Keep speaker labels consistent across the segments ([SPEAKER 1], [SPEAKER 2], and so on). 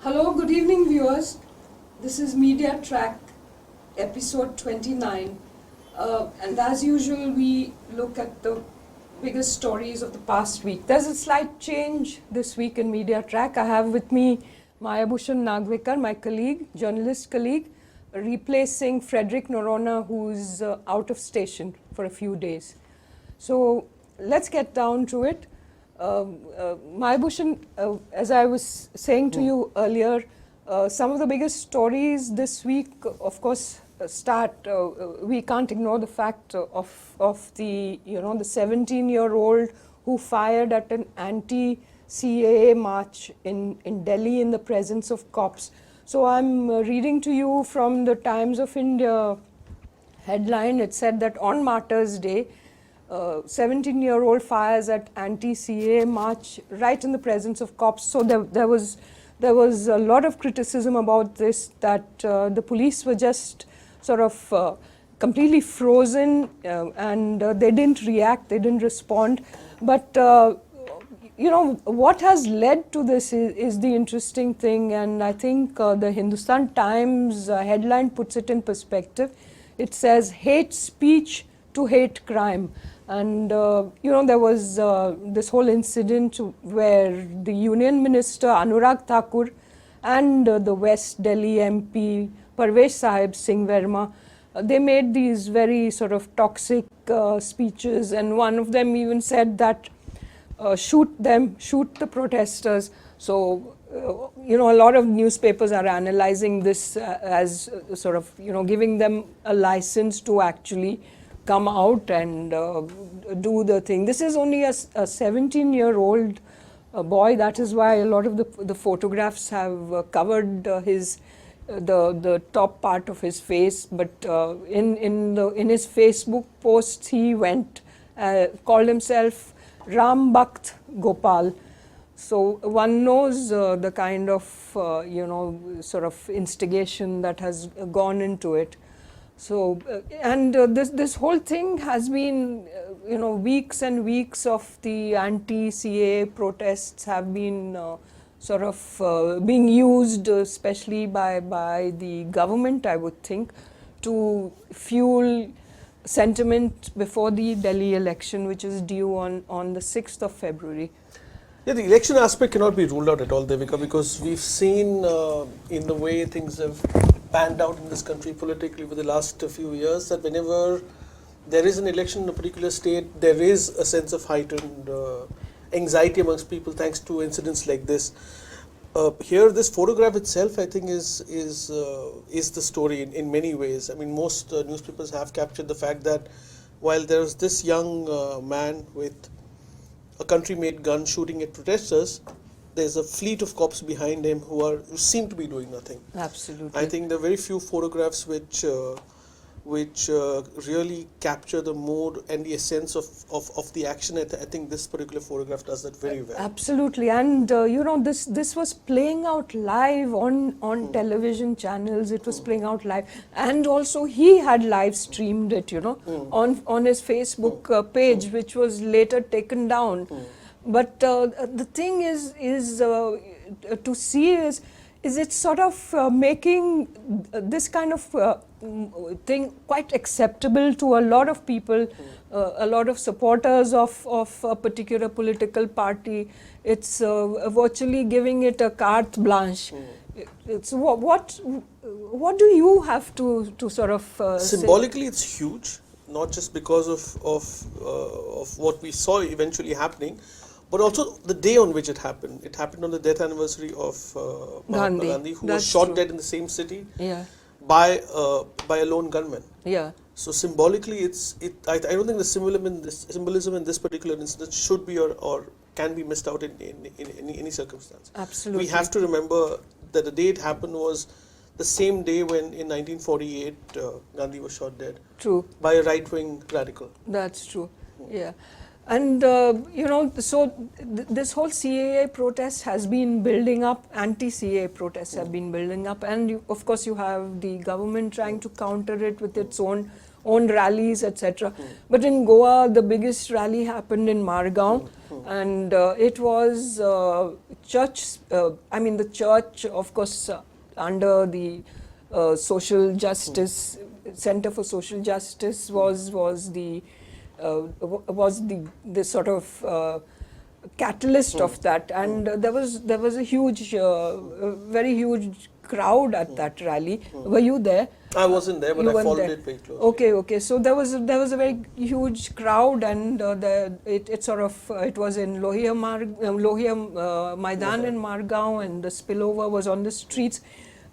[SPEAKER 1] Hello, good evening viewers. This is Media Track, episode 29. And as usual, we look at the biggest stories of the past week. There's a slight change this week in Media Track. I have with me Mayabhushan Nagvenkar, my colleague, journalist colleague, replacing Frederick Norona, who's out of station for a few days. So let's get down to it. Mayabhushan, as I was saying to you earlier, some of the biggest stories this week, of course, we can't ignore the fact of the, the 17-year-old who fired at an anti-CAA march in Delhi in the presence of cops. So I'm reading to you from the Times of India headline. It said that on Martyrs' Day, 17-year-old fires at anti-CAA march right in the presence of cops. So there was a lot of criticism about this, that the police were just sort of completely frozen and they didn't react, they didn't respond. But what has led to this is the interesting thing, and I think the Hindustan Times headline puts it in perspective. It says, hate speech to hate crime. And, there was this whole incident where the Union Minister Anurag Thakur and the West Delhi MP Parvesh Sahib Singh Verma, they made these very sort of toxic speeches, and one of them even said that shoot the protesters. So, a lot of newspapers are analyzing this as sort of, giving them a license to actually come out and do the thing. This is only a 17-year-old boy. That is why a lot of the photographs have covered the top part of his face. But in his Facebook posts, he called himself Ram Bhakt Gopal. So one knows the kind of sort of instigation that has gone into it. So, this whole thing has been, weeks and weeks of the anti-CAA protests have been sort of being used, especially by the government, I would think, to fuel sentiment before the Delhi election, which is due on the 6th of February.
[SPEAKER 2] Yeah, the election aspect cannot be ruled out at all, Devika, because we've seen in the way things have panned out in this country politically over the last few years, that whenever there is an election in a particular state, there is a sense of heightened anxiety amongst people thanks to incidents like this. Here, this photograph itself, I think, is the story in many ways. I mean, most newspapers have captured the fact that while there's this young man with a country-made gun shooting at protesters, there's a fleet of cops behind him who seem to be doing nothing.
[SPEAKER 1] Absolutely.
[SPEAKER 2] I think there are very few photographs which really capture the mood and the essence of the action. I think this particular photograph does that very well.
[SPEAKER 1] Absolutely, and this was playing out live on television channels. It was playing out live, and also he had live streamed it, on his Facebook page, which was later taken down. But the thing is to see is it's sort of making this kind of thing quite acceptable to a lot of people, a lot of supporters of a particular political party. It's virtually giving it a carte blanche. It's what do you have to sort of
[SPEAKER 2] symbolically say? It's huge, not just because of what we saw eventually happening, but also the day on which it happened. It happened on the death anniversary of Mahatma Gandhi, who was shot dead in the same city by a lone gunman.
[SPEAKER 1] Yeah.
[SPEAKER 2] So symbolically, I don't think the symbolism in this particular instance should be or can be missed out in any circumstance.
[SPEAKER 1] Absolutely.
[SPEAKER 2] We have to remember that the day it happened was the same day when in 1948 Gandhi was shot dead.
[SPEAKER 1] True.
[SPEAKER 2] By a right-wing radical.
[SPEAKER 1] That's true. Yeah. And, so this whole CAA protest has been building up, anti-CAA protests have been building up, and of course you have the government trying to counter it with its own rallies, etc. But in Goa, the biggest rally happened in Margao, and it was church. The church, of course, under the social justice Center for Social Justice was the sort of catalyst of that, and there was a huge, very huge crowd at that rally. Were you there?
[SPEAKER 2] I wasn't there, but I followed it very closely.
[SPEAKER 1] Okay. So there was a very huge crowd, and it was in Lohia Maidan in Margao, and the spillover was on the streets,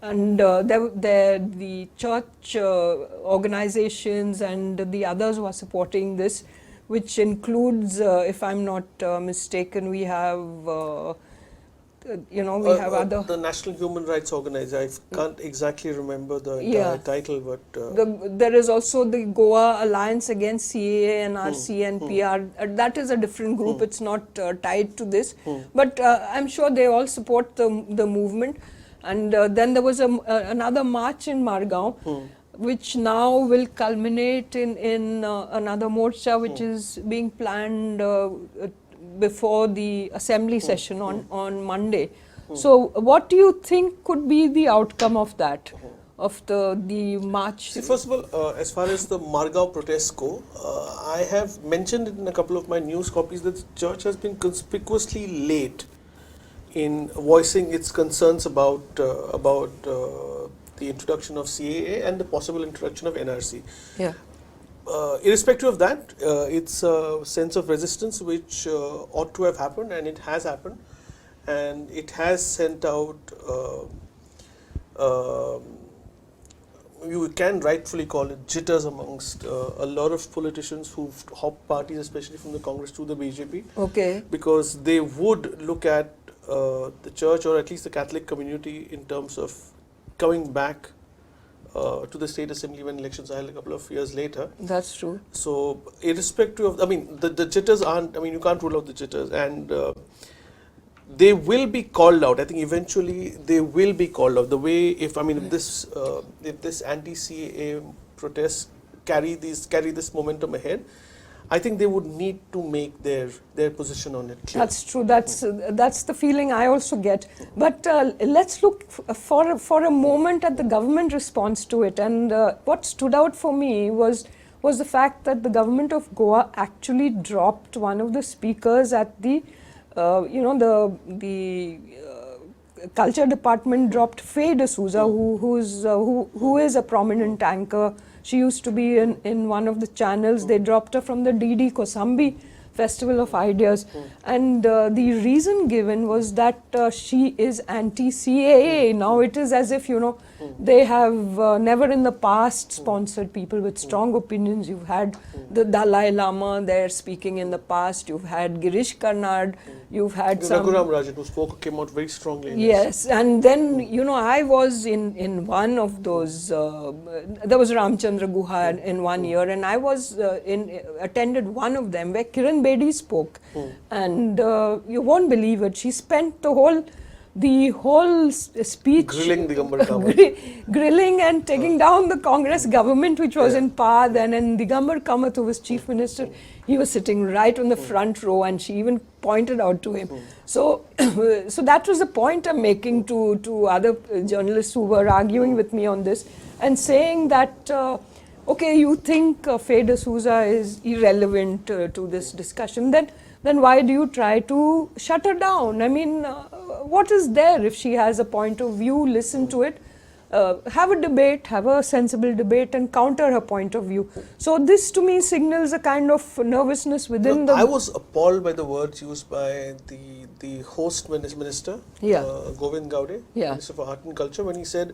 [SPEAKER 1] and the church organizations and the others were supporting this, which includes, if I'm not mistaken, we have. We have other...
[SPEAKER 2] The National Human Rights Organization, I can't exactly remember the entire title, but...
[SPEAKER 1] there is also the Goa Alliance Against CAA, NRC and PR. That is a different group, it's not tied to this. But I'm sure they all support the movement. And then there was another march in Margao, which now will culminate in another morcha, which is being planned before the assembly session on Monday. So what do you think could be the outcome of that, of the march?
[SPEAKER 2] See, first of all, as far as the Margao protests go, I have mentioned it in a couple of my news copies that the church has been conspicuously late in voicing its concerns about the introduction of CAA and the possible introduction of NRC.
[SPEAKER 1] Yeah.
[SPEAKER 2] Irrespective of that, it's a sense of resistance which ought to have happened, and it has happened, and it has sent out, you can rightfully call it jitters amongst a lot of politicians who've hopped parties, especially from the Congress to the BJP.
[SPEAKER 1] Okay.
[SPEAKER 2] Because they would look at the church, or at least the Catholic community, in terms of coming back to the state assembly when elections are held a couple of years later.
[SPEAKER 1] That's true.
[SPEAKER 2] So irrespective of, the jitters aren't, you can't rule out the jitters, and they will be called out. I think eventually they will be called out. The way, if this anti-CAA protests carry this momentum ahead, I think they would need to make their position on it clear.
[SPEAKER 1] That's true. That's the feeling I also get. But let's look for a moment at the government response to it. And what stood out for me was the fact that the government of Goa actually dropped one of the speakers at the culture department dropped Faye D'Souza, who is a prominent anchor. She used to be in one of the channels. They dropped her from the DD Kosambi Festival of Ideas. And the reason given was that she is anti-CAA. Now it is as if, they have never in the past sponsored people with strong opinions. You've had the Dalai Lama there speaking in the past. You've had Girish Karnad. You've had
[SPEAKER 2] Raghuram Rajan, who came out very strongly in
[SPEAKER 1] yes,
[SPEAKER 2] this.
[SPEAKER 1] And then, I was in one of those, there was Ramchandra Guha in one year, and I was attended one of them where Kiran Bedi spoke. And you won't believe it, she spent the whole speech
[SPEAKER 2] grilling Digambar Kamath.
[SPEAKER 1] Grilling and taking down the Congress government, which was in power then, and Digambar Kamath, who was chief minister, he was sitting right on the front row, and she even pointed out to him. So that was the point I'm making to other journalists who were arguing with me on this, and saying that okay, you think Faye D'Souza is irrelevant to this discussion, then why do you try to shut her down? What is there if she has a point of view? Listen to it, have a debate, have a sensible debate, and counter her point of view. So this to me signals a kind of nervousness within the...
[SPEAKER 2] I was appalled by the words used by the host minister, Govind Gaude, Minister for Art and Culture, when he said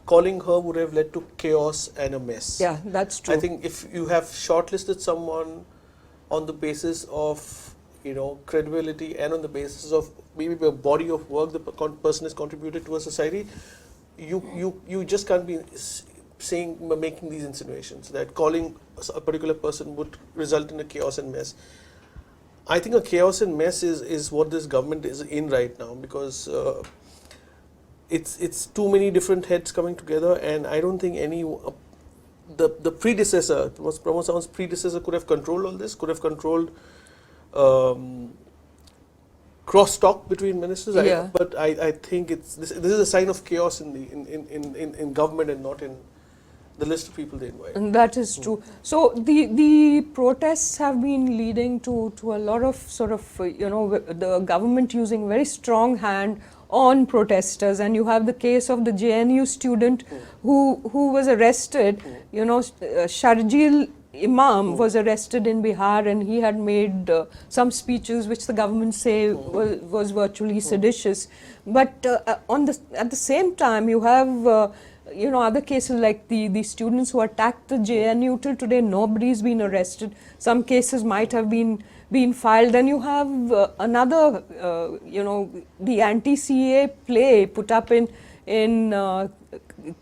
[SPEAKER 2] calling her would have led to chaos and a mess.
[SPEAKER 1] Yeah, that's true.
[SPEAKER 2] I think if you have shortlisted someone on the basis of credibility and on the basis of maybe a body of work the person has contributed to a society, you just can't be making these insinuations that calling a particular person would result in a chaos and mess. I think a chaos and mess is what this government is in right now, because it's too many different heads coming together, and I don't think the predecessor, Pramod Sawant's predecessor, could have controlled all this, could have controlled cross-talk between ministers.
[SPEAKER 1] Yeah.
[SPEAKER 2] But I think this is a sign of chaos in government and not in the list of people they invite.
[SPEAKER 1] And that is true. So the protests have been leading to a lot of sort of the government using very strong hand on protesters, and you have the case of the JNU student who was arrested. Sharjeel Imam was arrested in Bihar, and he had made some speeches which the government say was virtually seditious. But at the same time, you have other cases like the students who attacked the JNU. Till today, nobody's been arrested. Some cases might have been filed. And you have another, the anti-CA play put up in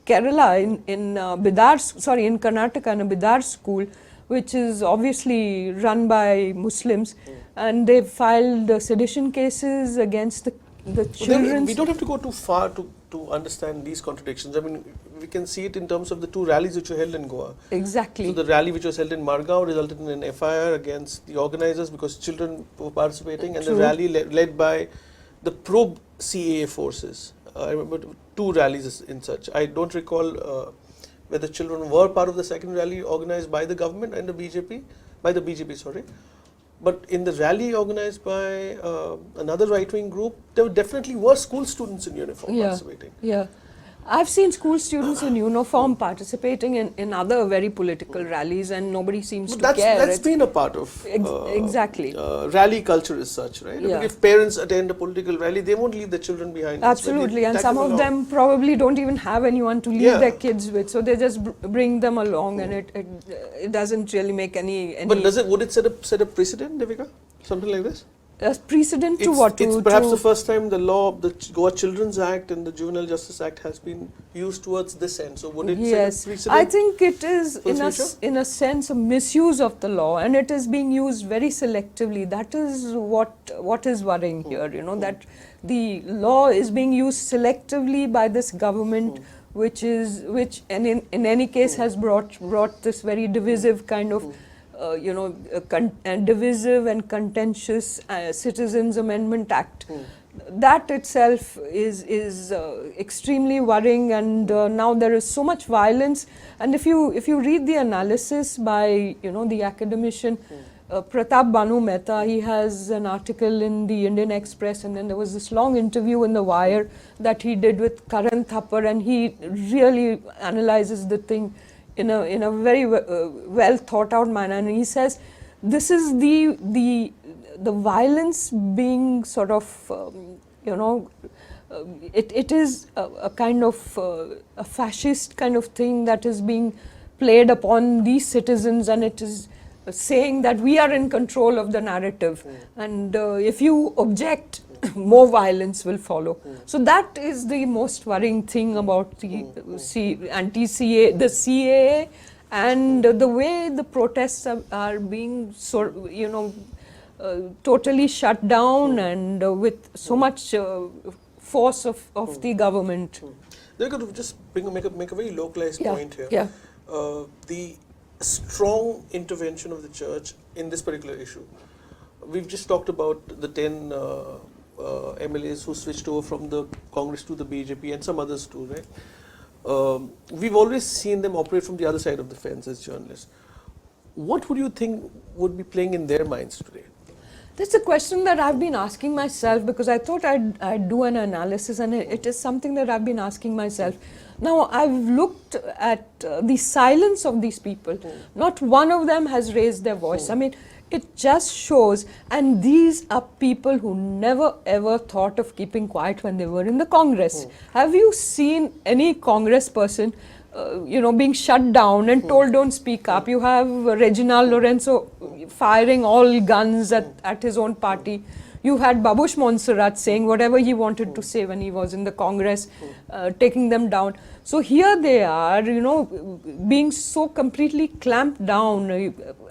[SPEAKER 1] Kerala, in Karnataka, in a Bidar school, which is obviously run by Muslims, and they've filed sedition cases against the children.
[SPEAKER 2] We don't have to go too far to understand these contradictions. I mean, we can see it in terms of the two rallies which were held in Goa.
[SPEAKER 1] Exactly.
[SPEAKER 2] So the rally which was held in Margao resulted in an FIR against the organizers because children were participating, and the rally led by the pro-CAA forces. I remember two rallies in such. I don't recall whether children were part of the second rally organized by the government and the BJP, sorry. But in the rally organized by another right-wing group, there definitely were school students in uniform participating.
[SPEAKER 1] Yeah. I've seen school students in uniform participating in other very political rallies, and nobody seems to care.
[SPEAKER 2] That's been a part of
[SPEAKER 1] exactly
[SPEAKER 2] rally culture as such, right?
[SPEAKER 1] Yeah.
[SPEAKER 2] I mean, if parents attend a political rally, they won't leave their children behind.
[SPEAKER 1] Absolutely, and some of them probably don't even have anyone to leave their kids with, so they just bring them along, and it doesn't really make any.
[SPEAKER 2] But would it set a precedent, Devika? Something like this?
[SPEAKER 1] A precedent to what?
[SPEAKER 2] It's perhaps the first time the law, the Goa Children's Act and the Juvenile Justice Act has been used towards this end. So would it set a precedent?
[SPEAKER 1] I think it is in a sense a misuse of the law, and it is being used very selectively. That is what is worrying here. That the law is being used selectively by this government, which in any case has brought this very divisive kind of. Divisive and contentious Citizens Amendment Act. That itself is extremely worrying, and now there is so much violence. And if you read the analysis by the academician Pratap Banu Mehta, he has an article in the Indian Express, and then there was this long interview in The Wire that he did with Karan Thapar, and he really analyzes the thing in a very well thought out manner, and he says this is the violence being sort of it is a kind of a fascist kind of thing that is being played upon these citizens, and it is saying that we are in control of the narrative, and if you object, more violence will follow. So that is the most worrying thing about the anti-CAA, the CAA, and the way the protests are being totally shut down, and with so much force of the government.
[SPEAKER 2] They're going to just make a very localized point here.
[SPEAKER 1] Yeah.
[SPEAKER 2] The strong intervention of the church in this particular issue. We've just talked about the 10 MLAs who switched over from the Congress to the BJP, and some others too, right? We've always seen them operate from the other side of the fence as journalists. What would you think would be playing in their minds today?
[SPEAKER 1] That's a question that I've been asking myself, because I thought I'd do an analysis, and it is something that I've been asking myself. Now, I've looked at the silence of these people. Not one of them has raised their voice. I mean, it just shows, and these are people who never ever thought of keeping quiet when they were in the Congress. Have you seen any Congress person being shut down and told don't speak up? You have Reginald Lorenzo firing all guns at his own party. You had Babush Montserrat saying whatever he wanted to say when he was in the Congress, taking them down. So here they are, being so completely clamped down.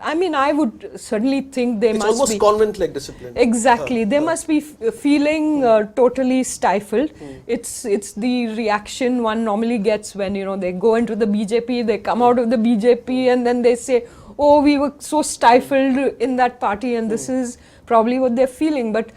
[SPEAKER 1] I mean, I would certainly think they must be...
[SPEAKER 2] It's almost convent-like discipline.
[SPEAKER 1] Exactly. They must be feeling totally stifled. It's the reaction one normally gets when, they go into the BJP, they come out of the BJP, and then they say, oh, we were so stifled in that party, and this is probably what they're feeling. But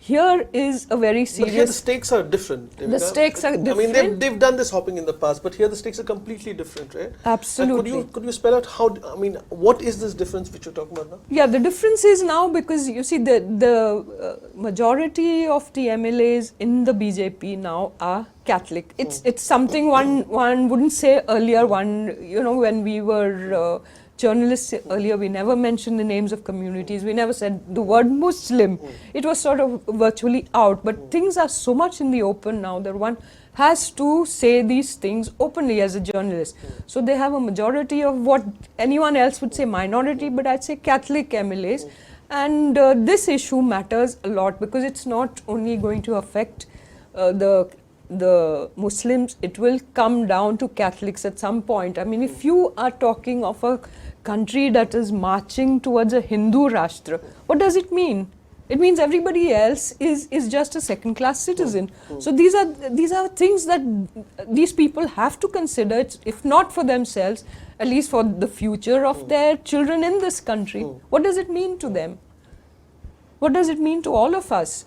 [SPEAKER 1] Here is a very
[SPEAKER 2] But here the
[SPEAKER 1] serious.
[SPEAKER 2] stakes are different.
[SPEAKER 1] The
[SPEAKER 2] Devika.
[SPEAKER 1] stakes are
[SPEAKER 2] I mean,
[SPEAKER 1] different.
[SPEAKER 2] they've done this hopping in the past, but here the stakes are completely different, right?
[SPEAKER 1] Absolutely.
[SPEAKER 2] And could you spell out how? I mean, what is this difference which you're talking about now?
[SPEAKER 1] Yeah, the difference is now because you see the majority of the MLAs in the BJP now are Catholic. It's something one wouldn't say earlier. When we were journalists earlier, we never mentioned the names of communities. We never said the word Muslim. It was sort of virtually out. But things are so much in the open now that one has to say these things openly as a journalist. So they have a majority of what anyone else would say minority, but I'd say Catholic MLAs. And this issue matters a lot because it's not only going to affect the Muslims, it will come down to Catholics at some point. I mean, if you are talking of a country that is marching towards a Hindu Rashtra, what does it mean? It means everybody else is just a second-class citizen. So these are things that these people have to consider, if not for themselves, at least for the future of their children in this country. What does it mean to them? What does it mean to all of us?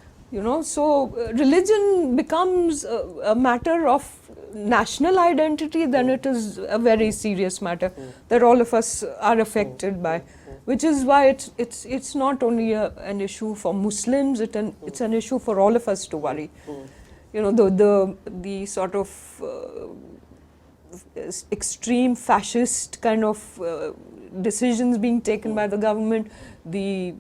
[SPEAKER 1] So religion becomes a matter of national identity, then it is a very serious matter that all of us are affected by, which is why it's not only an issue for Muslims, it's an issue for all of us to worry. The sort of extreme fascist kind of decisions being taken by the government, the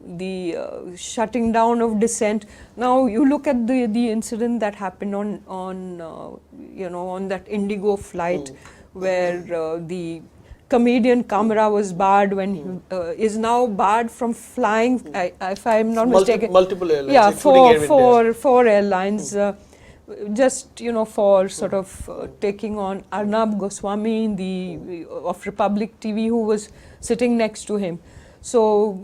[SPEAKER 1] shutting down of dissent. Now you look at the incident that happened on that Indigo flight where the comedian Kamra was barred when he is now barred from flying, if I'm not mistaken.
[SPEAKER 2] Multiple airlines,
[SPEAKER 1] yeah,
[SPEAKER 2] including
[SPEAKER 1] four airlines. Just for sort of taking on Arnab Goswami, of Republic TV, who was sitting next to him. So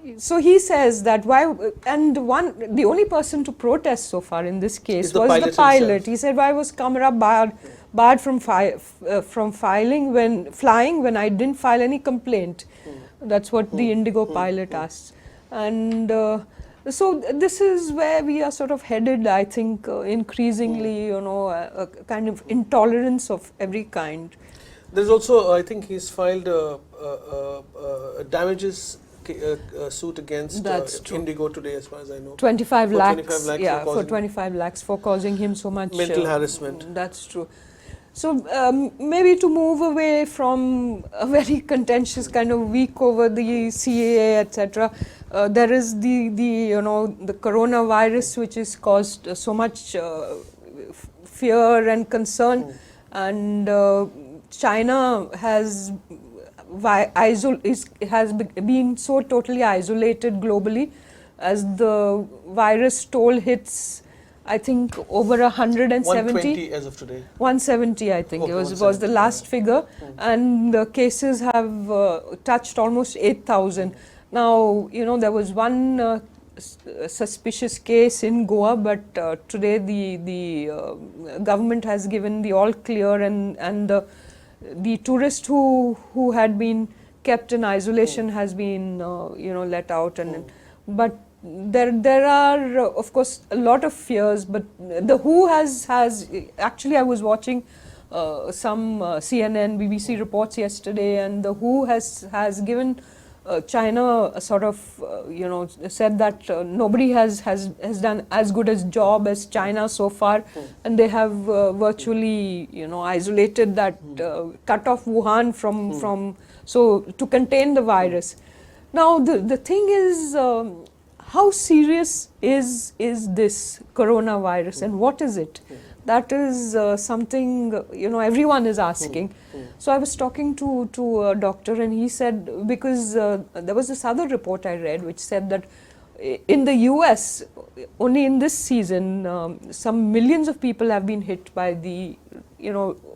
[SPEAKER 1] he says that the only person to protest so far in this case was the pilot. Himself. He said, why was Kamra barred from flying when I didn't file any complaint? That's what the Indigo pilot asked. And so this is where we are sort of headed, I think, increasingly, a kind of intolerance of every kind.
[SPEAKER 2] There's also, I think he's filed a damages suit against Indigo today, as far as I know.
[SPEAKER 1] 25 lakhs,
[SPEAKER 2] 25 lakhs
[SPEAKER 1] for 25 lakhs for causing him so much
[SPEAKER 2] mental harassment.
[SPEAKER 1] That's true. So maybe to move away from a very contentious kind of week over the CAA, etc., there is the coronavirus, which has caused so much fear and concern, and China has been so totally isolated globally, as the virus toll hits, I think, over 170.
[SPEAKER 2] 120 as of today.
[SPEAKER 1] 170, I think, was the last figure, and the cases have touched almost 8,000. Now, there was one suspicious case in Goa, but today the government has given the all clear, and the tourist who had been kept in isolation has been let out, but there are of course a lot of fears. But the WHO has actually, I was watching some CNN, BBC reports yesterday, and the WHO has given China a sort of said that nobody has done as good a job as China so far, and they have virtually isolated that, cut off Wuhan from so to contain the virus. Now the thing is, how serious is this coronavirus, and what is it? That is something everyone is asking. So I was talking to a doctor, and he said, because there was this other report I read which said that in the US, only in this season, some millions of people have been hit by the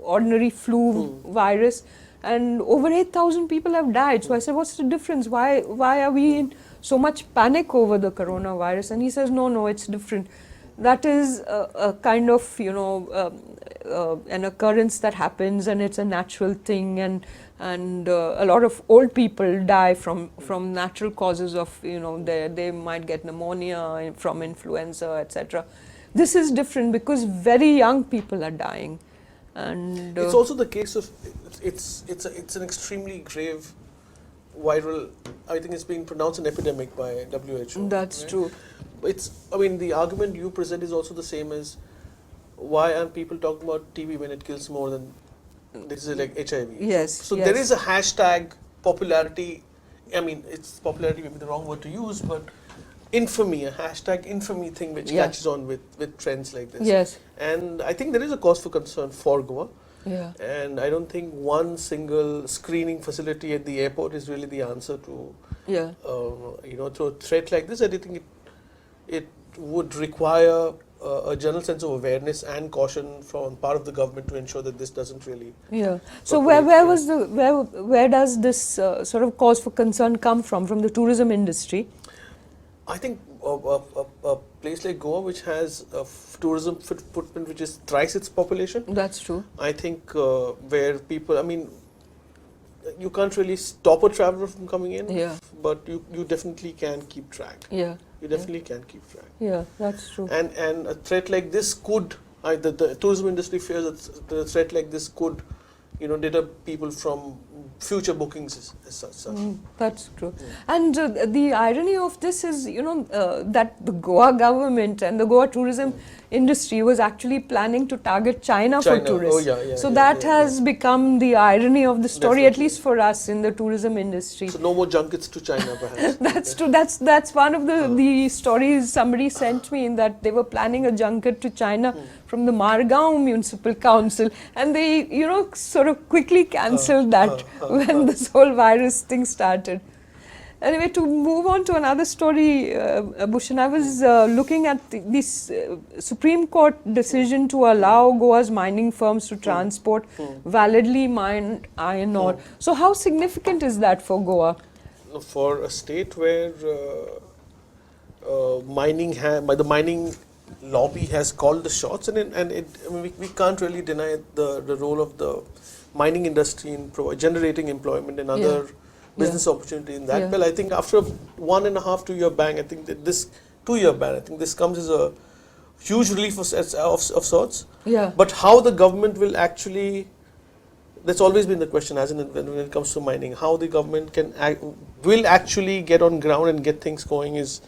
[SPEAKER 1] ordinary flu virus, and over 8,000 people have died. So I said, what's the difference? Why are we in so much panic over the coronavirus? And he says, no, it's different. That is a kind of an occurrence that happens, and it's a natural thing, and and a lot of old people die from natural causes of, you know, they might get pneumonia from influenza, etc. This is different because very young people are dying, and
[SPEAKER 2] it's also the case of it's an extremely grave viral. I think it's being pronounced an epidemic by WHO.
[SPEAKER 1] That's
[SPEAKER 2] right?
[SPEAKER 1] true.
[SPEAKER 2] I mean, the argument you present is also the same as why aren't people talking about TB when it kills more than this is like HIV.
[SPEAKER 1] Yes.
[SPEAKER 2] So
[SPEAKER 1] yes.
[SPEAKER 2] there is a hashtag popularity. I mean, it's popularity may be the wrong word to use, but infamy, a hashtag infamy thing which
[SPEAKER 1] Yeah.
[SPEAKER 2] catches on with trends like this.
[SPEAKER 1] Yes.
[SPEAKER 2] And I think there is a cause for concern for Goa.
[SPEAKER 1] Yeah.
[SPEAKER 2] And I don't think one single screening facility at the airport is really the answer to,
[SPEAKER 1] Yeah.
[SPEAKER 2] you know, to a threat like this. I think it would require a general sense of awareness and caution from part of the government to ensure that this doesn't really.
[SPEAKER 1] Yeah. So
[SPEAKER 2] percolate.
[SPEAKER 1] where does this sort of cause for concern come from? From the tourism industry?
[SPEAKER 2] I think a place like Goa, which has a tourism footprint which is thrice its population.
[SPEAKER 1] That's true.
[SPEAKER 2] I think where people, I mean, you can't really stop a traveler from coming in,
[SPEAKER 1] Yeah.
[SPEAKER 2] but you definitely can keep track.
[SPEAKER 1] Yeah.
[SPEAKER 2] You definitely can keep track.
[SPEAKER 1] Yeah, that's true.
[SPEAKER 2] And a threat like this could, the tourism industry fears that the threat like this could, you know, deter people from future bookings as such.
[SPEAKER 1] That's true. And the irony of this is, you know, that the Goa government and the Goa tourism industry was actually planning to target China for tourists.
[SPEAKER 2] Oh, yeah,
[SPEAKER 1] so that has become the irony of the story,
[SPEAKER 2] Definitely.
[SPEAKER 1] at least for us in the tourism industry.
[SPEAKER 2] So no more junkets to China, perhaps.
[SPEAKER 1] That's true. That's one of the stories somebody sent me, in that they were planning a junket to China from the Margaon Municipal Council, and they, you know, sort of quickly cancelled that when this whole virus thing started. Anyway, to move on to another story, Bhushan, I was looking at this Supreme Court decision to allow Goa's mining firms to transport validly mined iron ore. So how significant is that for Goa?
[SPEAKER 2] For a state where the mining lobby has called the shots, I mean, we can't really deny the role of the mining industry in generating employment and other business opportunity in that.
[SPEAKER 1] Yeah.
[SPEAKER 2] Well, I think after 1.5 2 year ban, I think that this 2 year ban, I think this comes as a huge relief of sorts.
[SPEAKER 1] Yeah.
[SPEAKER 2] But how the government will actually, that's always been the question, hasn't it, when it comes to mining, how the government will actually get on ground and get things going is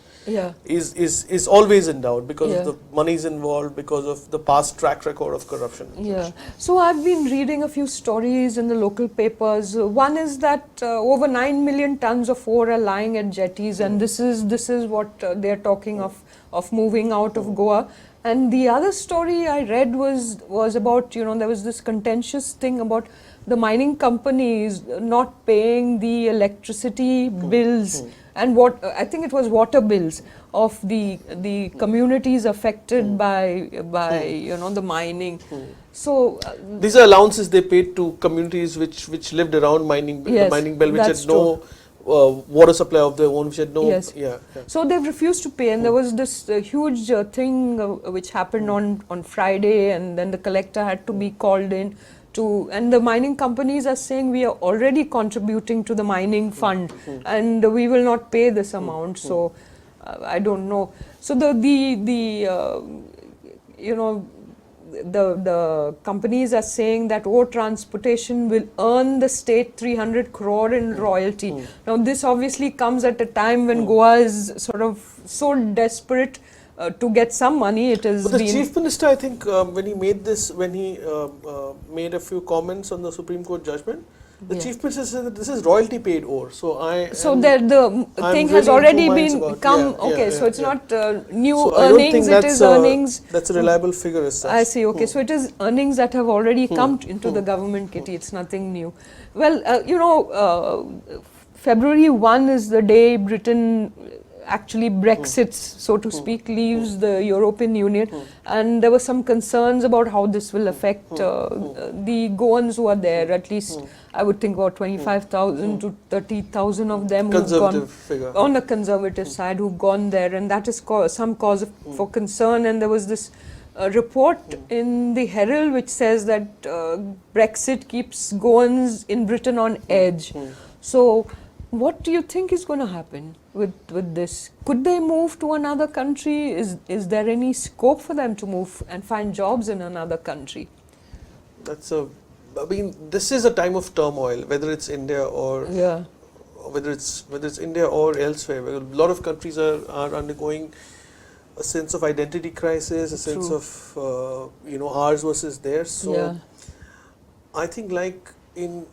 [SPEAKER 2] always in doubt, because of the monies involved, because of the past track record of corruption.
[SPEAKER 1] Yeah. So I've been reading a few stories in the local papers. One is that over 9 million tons of ore are lying at jetties, and this is what they're talking of moving out of Goa. And the other story I read was about, you know, there was this contentious thing about the mining companies not paying the electricity bills and what I think it was water bills of the communities affected by you know, the mining. So
[SPEAKER 2] these are allowances they paid to communities which lived around mining, the mining belt, which had no water supply of their own, which had no.
[SPEAKER 1] So they've refused to pay, and there was this huge thing which happened on Friday, and then the collector had to be called in. And the mining companies are saying we are already contributing to the mining fund, and we will not pay this amount. So I don't know. So you know, the companies are saying that ore transportation will earn the state 300 crore in royalty. Now this obviously comes at a time when Goa is sort of so desperate to get some money. It is.
[SPEAKER 2] But the Chief Minister, I think, when he made made a few comments on the Supreme Court judgment, the Chief Minister said that this is royalty paid ore. So
[SPEAKER 1] the thing has already been come. So it's not new earnings. It is earnings.
[SPEAKER 2] That's a reliable figure as such.
[SPEAKER 1] I see. Okay, so it is earnings that have already come into the government kitty. It's nothing new. Well, you know, February 1 is the day Britain actually Brexits, so to speak, leaves the European Union, and there were some concerns about how this will affect the Goans who are there. At least I would think about 25,000 to 30,000 of them who've gone on the conservative side, who've gone there, and that is some cause for concern. And there was this a report in the Herald which says that Brexit keeps goings in Britain on edge. So, what do you think is going to happen with this? Could they move to another country? Is there any scope for them to move and find jobs in another country?
[SPEAKER 2] I mean, this is a time of turmoil, whether it's India or
[SPEAKER 1] Yeah.
[SPEAKER 2] whether it's India or elsewhere. Where a lot of countries are undergoing a sense of identity crisis, a sense
[SPEAKER 1] True.
[SPEAKER 2] of ours versus theirs. So
[SPEAKER 1] Yeah.
[SPEAKER 2] I think like in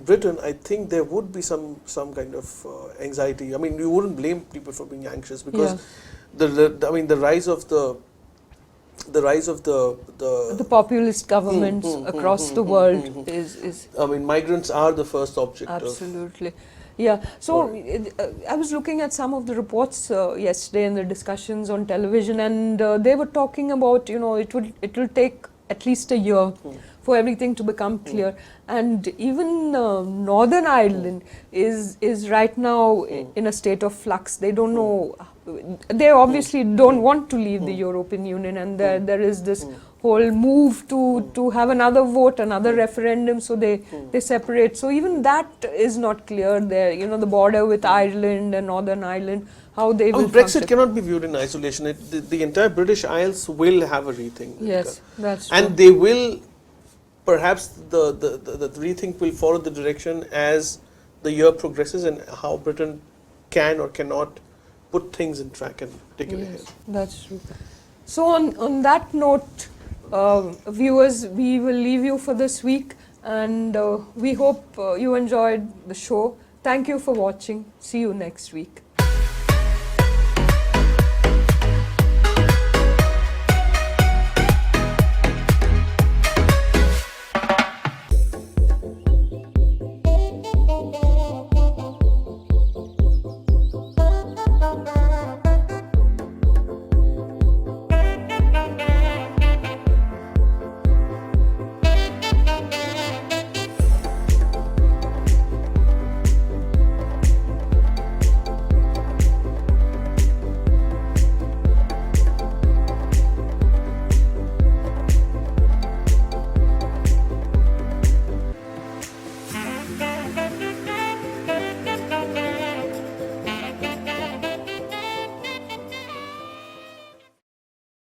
[SPEAKER 2] Britain, I think there would be some kind of anxiety. I mean, you wouldn't blame people for being anxious because the rise of the
[SPEAKER 1] populist governments across the world is
[SPEAKER 2] I mean, migrants are the first object.
[SPEAKER 1] absolutely. Yeah, so I was looking at some of the reports yesterday in the discussions on television, and they were talking about, it will take at least a year for everything to become clear, and even Northern Ireland is right now in a state of flux. They don't know. They obviously don't want to leave the European Union, and there is this whole move to have another vote, another referendum, so they separate. So even that is not clear there. The border with Ireland and Northern Ireland, how they will
[SPEAKER 2] Brexit
[SPEAKER 1] function.
[SPEAKER 2] cannot be viewed in isolation. The entire British Isles will have a rethink.
[SPEAKER 1] Yes, that's true.
[SPEAKER 2] And they will, perhaps the rethink will follow the direction as the year progresses and how Britain can or cannot put things in track and take it ahead.
[SPEAKER 1] That's true. So on that note, viewers, we will leave you for this week, and we hope you enjoyed the show. Thank you for watching. See you next week.